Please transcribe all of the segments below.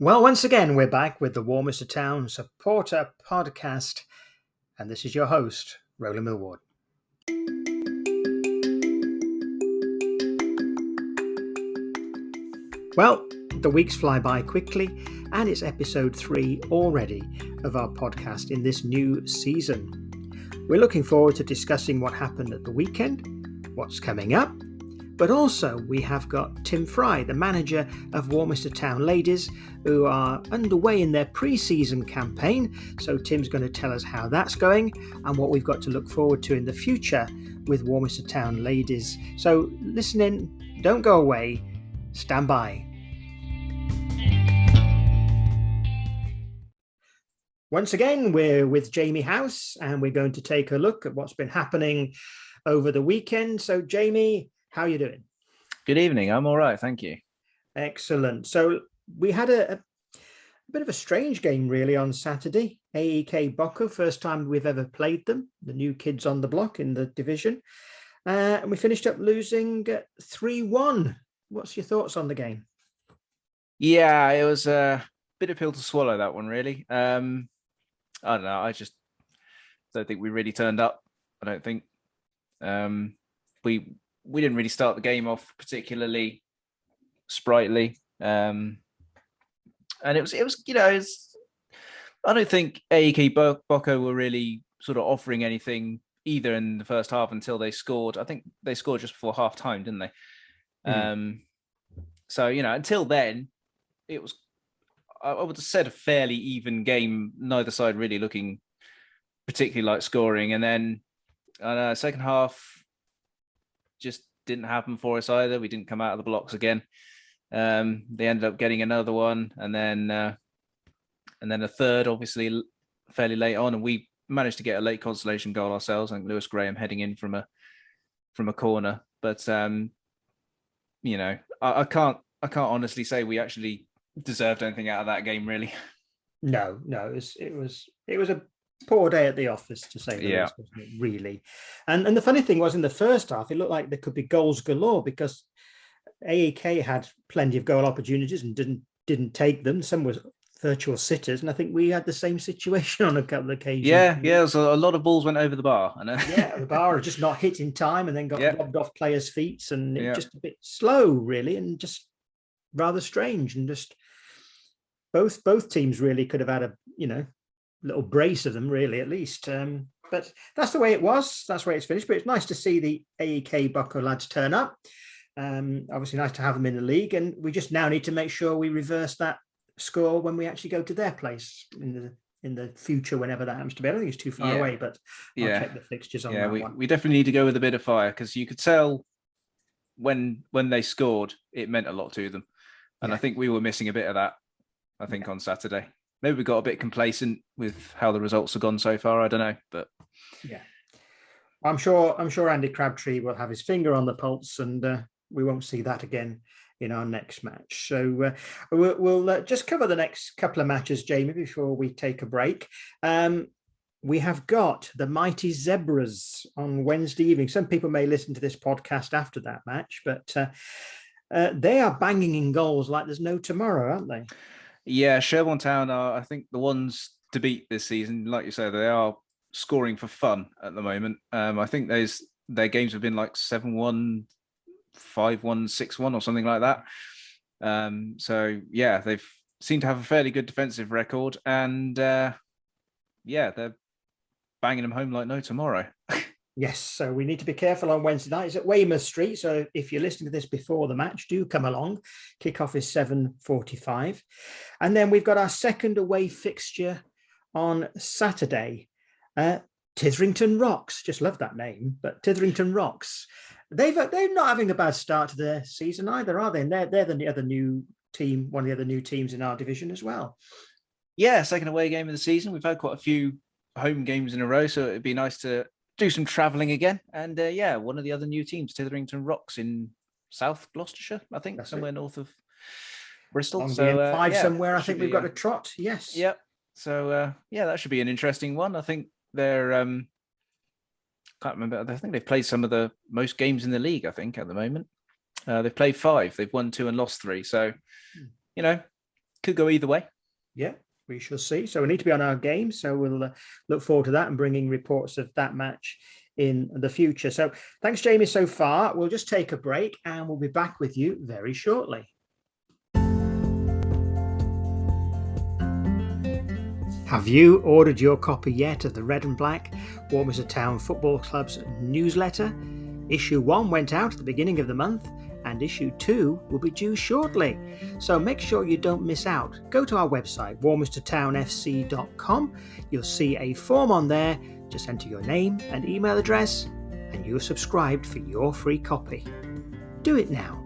Well, once again, we're back with the Warminster Town Supporter Podcast, and this is your host, Roland Millward. Well, the weeks fly by quickly, and it's episode 3 already of our podcast in this new season. We're looking forward to discussing what happened at the weekend, what's coming up, but also we have got Tim Fry, the manager of Warminster Town Ladies, who are underway in their pre-season campaign. So Tim's going to tell us how that's going and what we've got to look forward to in the future with Warminster Town Ladies. So listen in, don't go away, stand by. Once again, we're with Jamie House and we're going to take a look at what's been happening over the weekend. So Jamie, how are you doing? Good evening. I'm all right. Thank you. Excellent. So we had a bit of a strange game really on Saturday. AEK Bocco, first time we've ever played them, the new kids on the block in the division. And we finished up losing 3-1. What's your thoughts on the game? Yeah, it was a bit of pill to swallow, that one, really. I don't know. I just don't think we really turned up. I don't think. We didn't really start the game off particularly sprightly. And it was I don't think AEK Bocco were really sort of offering anything either in the first half until they scored. I think they scored just before half time, didn't they? So, until then, it was, I would have said, a fairly even game, neither side really looking particularly like scoring. And then second half just didn't happen for us either. We didn't come out of the blocks again. They ended up getting another one, and then a third, obviously fairly late on, and we managed to get a late consolation goal ourselves. I think Lewis Graham heading in from a corner. But I can't honestly say we actually deserved anything out of that game, really. No, it was a poor day at the office, to say the least, wasn't it, really? And the funny thing was, in the first half, it looked like there could be goals galore because AEK had plenty of goal opportunities and didn't take them. Some were virtual sitters, and I think we had the same situation on a couple of occasions. Yeah. So a lot of balls went over the bar. The bar had just not hit in time, and then got robbed off players' feet, and it just a bit slow, really, and just rather strange. And just both teams really could have had a little brace of them, really, at least. But that's the way it was. That's the way it's finished. But it's nice to see the AEK Bocco lads turn up. Obviously nice to have them in the league, and we just now need to make sure we reverse that score when we actually go to their place in the future, whenever that happens to be. I don't think it's too far away, but I'll check the fixtures on that one. We definitely need to go with a bit of fire, because you could tell when they scored, it meant a lot to them. And I think we were missing a bit of that, on Saturday. Maybe we got a bit complacent with how the results have gone so far. I don't know, but I'm sure Andy Crabtree will have his finger on the pulse, and we won't see that again in our next match. So we'll just cover the next couple of matches, Jamie, before we take a break. We have got the Mighty Zebras on Wednesday evening. Some people may listen to this podcast after that match, but they are banging in goals like there's no tomorrow, aren't they? Yeah, Sherborne Town are, I think, the ones to beat this season. Like you said, they are scoring for fun at the moment. I think their games have been like 7-1, 5-1, 6-1 or something like that. So yeah, they've seemed to have a fairly good defensive record, and they're banging them home like no tomorrow. Yes, so we need to be careful on Wednesday night. It's at Weymouth Street, so if you're listening to this before the match, do come along. Kickoff is 7:45. And then we've got our second away fixture on Saturday. Titherington Rocks, just love that name, but Titherington Rocks. They're not having a bad start to their season either, are they? And they're the other new team, one of the other new teams in our division as well. Yeah, second away game of the season. We've had quite a few home games in a row, so it'd be nice to do some travelling again. And one of the other new teams, Titherington Rocks in South Gloucestershire, I think. That's somewhere north of Bristol. On so M5 somewhere, I think we've got a trot. Yes. Yep. So that should be an interesting one. I think they're can't remember. I think they've played some of the most games in the league, I think, at the moment. They've played 5. They've won 2 and lost 3. So, could go either way. Yeah, we shall see. So we need to be on our game. So we'll look forward to that and bringing reports of that match in the future. So thanks, Jamie, so far. We'll just take a break and we'll be back with you very shortly. Have you ordered your copy yet of the Red and Black Warminster Town Football Club's newsletter? Issue 1 went out at the beginning of the month and issue 2 will be due shortly. So make sure you don't miss out. Go to our website, warminstertownfc.com. You'll see a form on there. Just enter your name and email address and you're subscribed for your free copy. Do it now.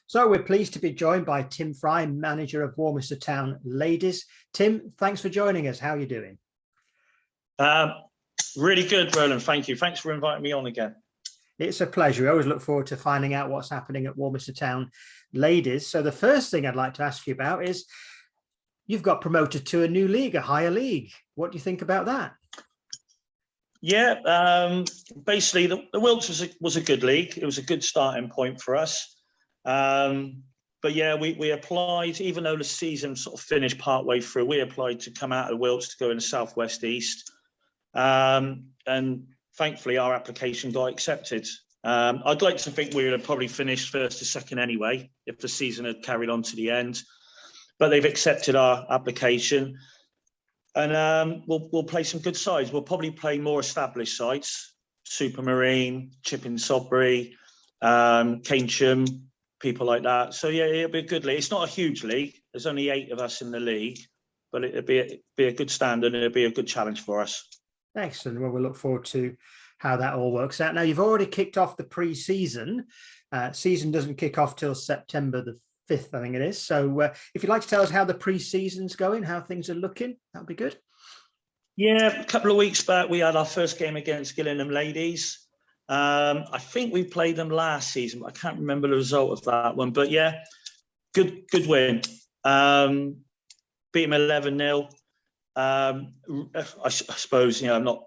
So we're pleased to be joined by Tim Fry, manager of Warminster Town Ladies. Tim, thanks for joining us. How are you doing? Really good, Roland. Thank you. Thanks for inviting me on again. It's a pleasure. We always look forward to finding out what's happening at Warminster Town Ladies. So the first thing I'd like to ask you about is you've got promoted to a new league, a higher league. What do you think about that? Yeah, basically the Wilts was a good league. It was a good starting point for us. But yeah, we applied, even though the season sort of finished partway through, we applied to come out of Wilts to go in the South West East. And thankfully our application got accepted. I'd like to think we would have probably finished first or second anyway, if the season had carried on to the end. But they've accepted our application. And we'll play some good sides. We'll probably play more established sides, Supermarine, Chipping Sodbury, Keynsham, people like that. So yeah, it'll be a good league. It's not a huge league. There's only 8 of us in the league, but it'll be a good standard and it'll be a good challenge for us. Excellent. Well, we'll look forward to how that all works out. Now, you've already kicked off the pre-season. Season doesn't kick off till September the 5th, I think it is. So if you'd like to tell us how the pre-season's going, how things are looking, that would be good. Yeah, a couple of weeks back, we had our first game against Gillingham Ladies. I think we played them last season, but I can't remember the result of that one. But yeah, good win. Beat them 11-0. I suppose, not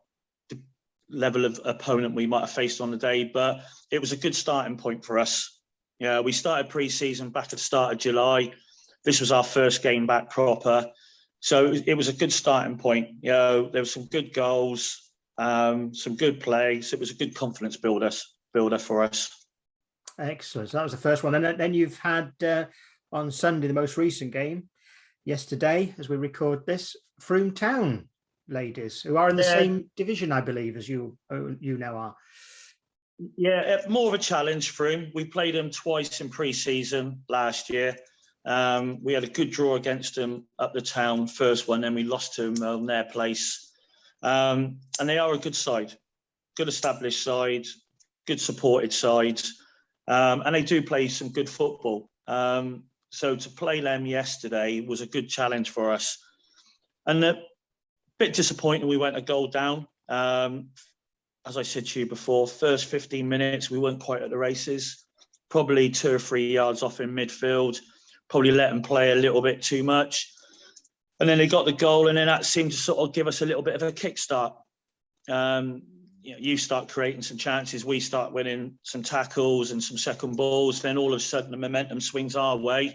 the level of opponent we might have faced on the day, but it was a good starting point for us. Yeah, we started pre-season back at the start of July. This was our first game back proper. So it was a good starting point. There were some good goals, some good play. So it was a good confidence builder for us. Excellent. So that was the first one. And then you've had on Sunday, the most recent game, yesterday, as we record this, Frome Town Ladies, who are in the same division, I believe, as you now are. Yeah, more of a challenge for him. We played them twice in pre-season last year. We had a good draw against them up the town, first one, then we lost to them on their place. And they are a good side, good established side, good supported side. And they do play some good football. So to play them yesterday was a good challenge for us. And a bit disappointing we went a goal down. As I said to you before, first 15 minutes, we weren't quite at the races. Probably 2 or 3 yards off in midfield. Probably let them play a little bit too much. And then they got the goal, and then that seemed to sort of give us a little bit of a kickstart. You start creating some chances, we start winning some tackles and some second balls, then all of a sudden the momentum swings our way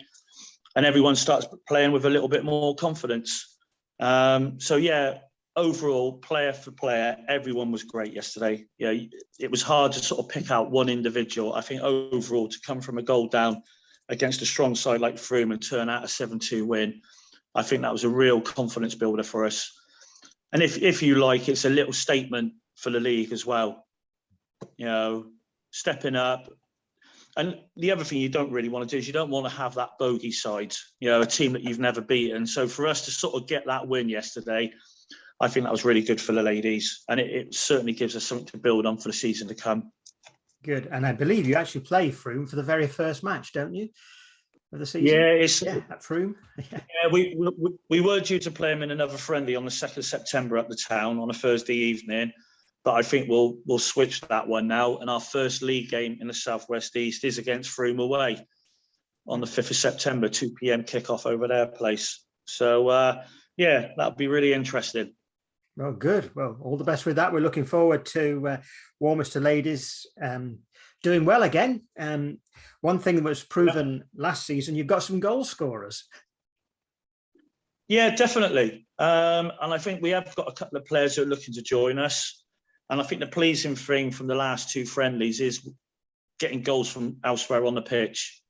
and everyone starts playing with a little bit more confidence. So yeah, overall, player for player, everyone was great yesterday. Yeah, it was hard to sort of pick out one individual. I think overall, to come from a goal down against a strong side like Frome and turn out a 7-2 win, I think that was a real confidence builder for us. And if you like, it's a little statement for the league as well. Stepping up. And the other thing you don't really want to do is you don't want to have that bogey side, a team that you've never beaten. So for us to sort of get that win yesterday, I think that was really good for the ladies. And it certainly gives us something to build on for the season to come. Good. And I believe you actually play Frome for the very first match, don't you, of the season? Yeah, at Frome. Yeah, we were due to play them in another friendly on the 2nd of September at the town on a Thursday evening. But I think we'll switch that one now. And our first league game in the South West East is against Frome away on the 5th of September, 2 p.m. kickoff over their place. So, that'll be really interesting. Well, good. Well, all the best with that. We're looking forward to Warminster Ladies doing well again. One thing that was proven last season, you've got some goal scorers. Yeah, definitely. And I think we have got a couple of players who are looking to join us. And I think the pleasing thing from the last two friendlies is getting goals from elsewhere on the pitch.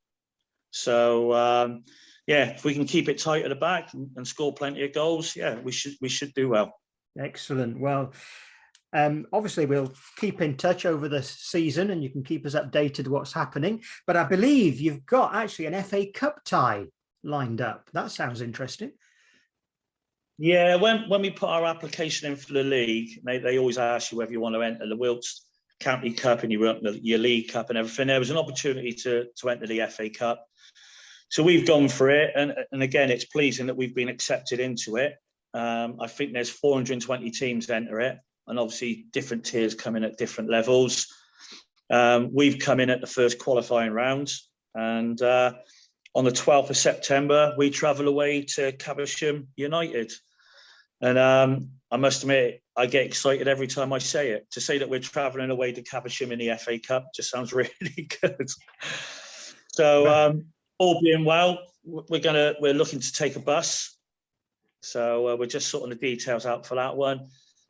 So, if we can keep it tight at the back and score plenty of goals, we should do well. Excellent. Well, obviously, we'll keep in touch over the season and you can keep us updated what's happening. But I believe you've got actually an FA Cup tie lined up. That sounds interesting. Yeah, when we put our application in for the league, they always ask you whether you want to enter the Wilts County Cup and your League Cup and everything. There was an opportunity to enter the FA Cup. So we've gone for it. And again, it's pleasing that we've been accepted into it. I think there's 420 teams enter it. And obviously different tiers come in at different levels. We've come in at the first qualifying round. And on the 12th of September, we travel away to Caversham United. And I must admit, I get excited every time I say it. To say that we're travelling away to Caversham in the FA Cup just sounds really good. So all being well, we're looking to take a bus. So we're just sorting the details out for that one.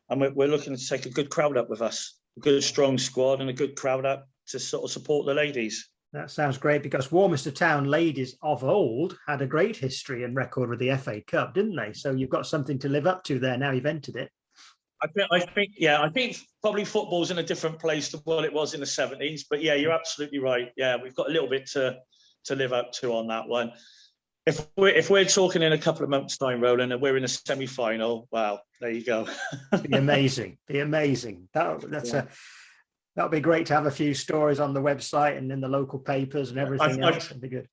And we're looking to take a good crowd up with us, a good strong squad and a good crowd up to sort of support the ladies. That sounds great, because Warminster Town Ladies of old had a great history and record with the FA Cup, didn't they? So you've got something to live up to there now you've entered it. I think probably football's in a different place to what it was in the 70s. But yeah, you're absolutely right. Yeah, we've got a little bit to live up to on that one. If we're talking in a couple of months' time, Roland, and we're in a semi-final, wow, there you go. Be amazing. That'll be great to have a few stories on the website and in the local papers and everything else. It'd be good.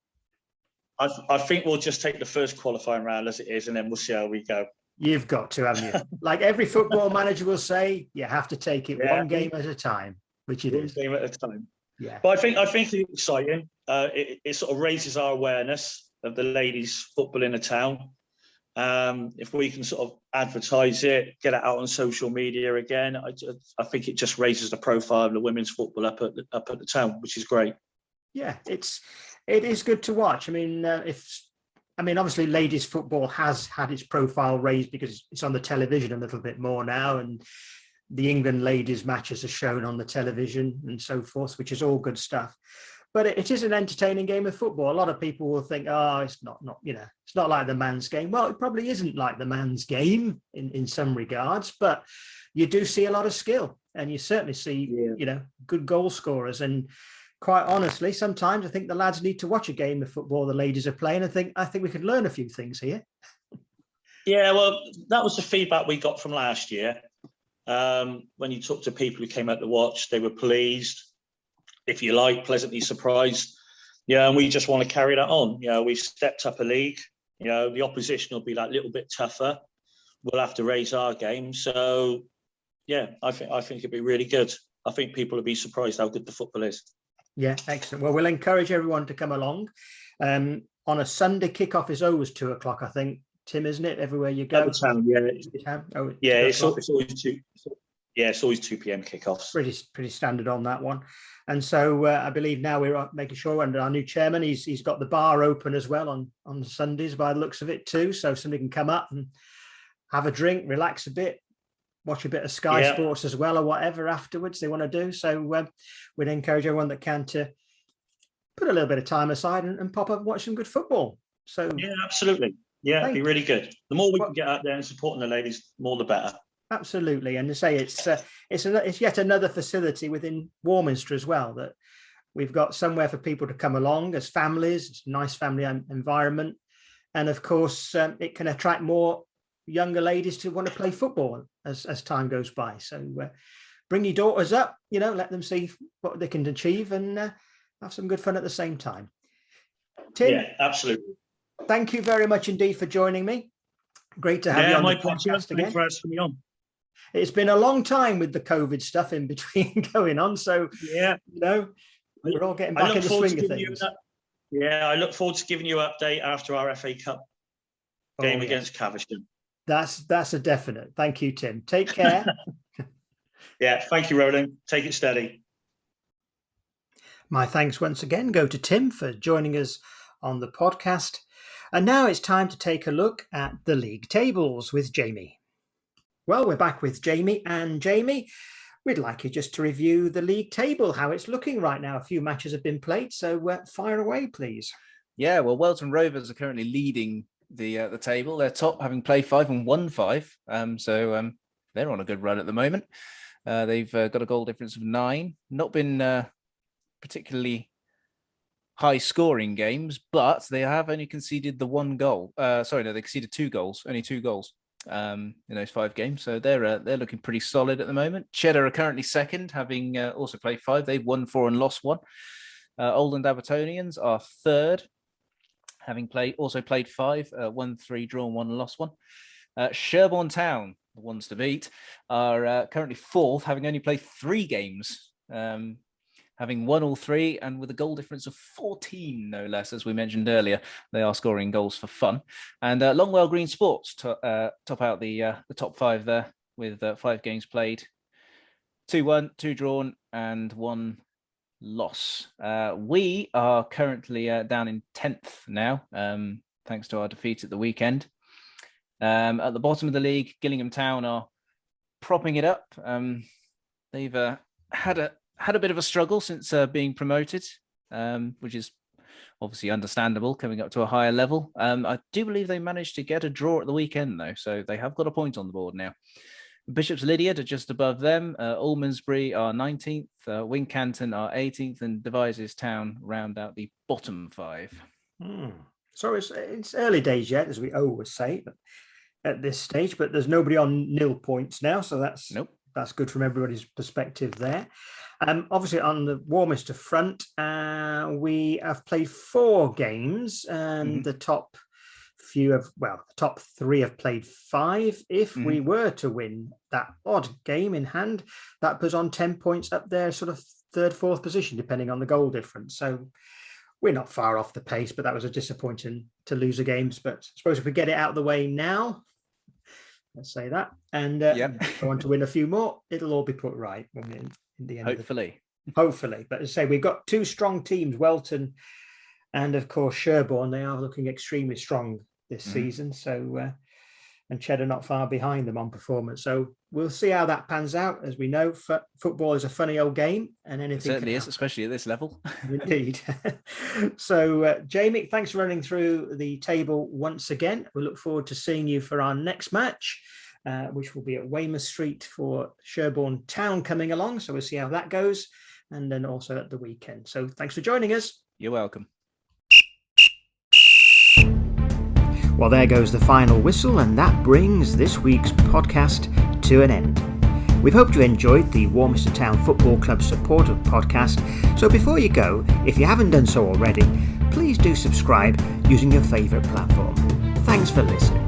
I think we'll just take the first qualifying round as it is, and then we'll see how we go. You've got to, haven't you? Like every football manager will say, you have to take it one game at a time, which it is. One game at a time. Yeah. But I think it's exciting. It sort of raises our awareness of the ladies' football in the town. If we can sort of advertise it, get it out on social media again, I think it just raises the profile of the women's football up at the town, which is great. Yeah, it is good to watch. I mean, obviously, ladies' football has had its profile raised because it's on the television a little bit more now, and the England ladies matches are shown on the television and so forth, which is all good stuff. But it is an entertaining game of football. A lot of people will think, it's not it's not like the man's game. Well, it probably isn't like the man's game in some regards, but you do see a lot of skill, and you certainly see, good goal scorers. And quite honestly, sometimes I think the lads need to watch a game of football the ladies are playing. I think we could learn a few things here. Yeah, well, that was the feedback we got from last year. When you talk to people who came out to watch, they were pleased, if you like, pleasantly surprised. Yeah, and we just want to carry that on. We've stepped up a league. The opposition will be that little bit tougher. We'll have to raise our game. So, yeah, I think it'd be really good. I think people will be surprised how good the football is. Yeah, excellent. Well, we'll encourage everyone to come along. On a Sunday, kickoff is always 2:00, I think, Tim, isn't it? Everywhere you go. At the town, yeah. It's always 2 p.m. kickoffs. Pretty standard on that one. And so I believe now we're making sure, under our new chairman, he's got the bar open as well on Sundays by the looks of it too. So somebody can come up and have a drink, relax a bit, watch a bit of Sky Sports as well, or whatever afterwards they want to do. So we'd encourage everyone that can to put a little bit of time aside and pop up and watch some good football. So yeah, absolutely. Yeah, it'd be really good. The more we can get out there and supporting the ladies, the more the better. Absolutely. And to say it's yet another facility within Warminster as well, that we've got somewhere for people to come along as families. It's a nice family environment. And of course, it can attract more younger ladies to want to play football as time goes by. So bring your daughters up, let them see what they can achieve and have some good fun at the same time. Tim? Yeah, absolutely. Thank you very much indeed for joining me. Great to have you on the podcast again. Thanks for asking me on. It's been a long time with the COVID stuff in between going on. So, yeah, we're all getting back in the swing of things. I look forward to giving you an update after our FA Cup game against Caversham. That's a definite. Thank you, Tim. Take care. Yeah, thank you, Roland. Take it steady. My thanks once again go to Tim for joining us on the podcast. And now it's time to take a look at the league tables with Jamie. Well, we're back with Jamie. And Jamie, we'd like you just to review the league table, how it's looking right now. A few matches have been played, so fire away, please. Yeah, well, Welton Rovers are currently leading the table. They're top, having played 5 and won 5. So they're on a good run at the moment. They've got a goal difference of 9. Not been particularly high-scoring games, but they have only conceded the 1 goal. They conceded 2 goals, only 2 goals in those 5 games. So they're looking pretty solid at the moment. Cheddar are currently second, having also played 5. They've won 4 and lost 1. Oldland Abertonians are third, having also played 5, won 3, drawn 1, and lost 1. Sherborne Town, the ones to beat, are currently fourth, having only played 3 games, having won all 3, and with a goal difference of 14, no less, as we mentioned earlier. They are scoring goals for fun. And Longwell Green Sports top out the top 5 there with 5 games played, 2 won, 2 drawn, and 1 loss. We are currently down in 10th now, thanks to our defeat at the weekend. At the bottom of the league, Gillingham Town are propping it up. They've had a bit of a struggle since being promoted, which is obviously understandable, coming up to a higher level. I do believe they managed to get a draw at the weekend, though, so they have got a point on the board now. Bishop's Lydiard are just above them. Almondsbury are 19th. Wincanton are 18th, and Devizes Town round out the bottom 5. So it's early days yet, as we always say, but at this stage. But there's nobody on nil points now, so that's good from everybody's perspective there. Obviously, on the Warminster front, we have played 4 games, and the top 3 have played 5. If we were to win that odd game in hand, that puts on 10 points up there, sort of 3rd, 4th position, depending on the goal difference. So we're not far off the pace, but that was a disappointing to lose a games. But I suppose if we get it out of the way now, let's say that, and go on to win a few more, it'll all be put right when we're in the end. Hopefully. But as I say, we've got 2 strong teams, Welton and of course Sherborne. They are looking extremely strong this season. So and Cheddar not far behind them on performance. So we'll see how that pans out. As we know, football is a funny old game, and anything it certainly is, especially at this level. Indeed. So, Jamie, thanks for running through the table once again. We look forward to seeing you for our next match, which will be at Weymouth Street for Sherborne Town coming along. So we'll see how that goes, and then also at the weekend. So thanks for joining us. You're welcome. Well, there goes the final whistle, and that brings this week's podcast to an end. We've hoped you enjoyed the Warminster Town Football Club supporter podcast. So before you go, if you haven't done so already, please do subscribe using your favourite platform. Thanks for listening.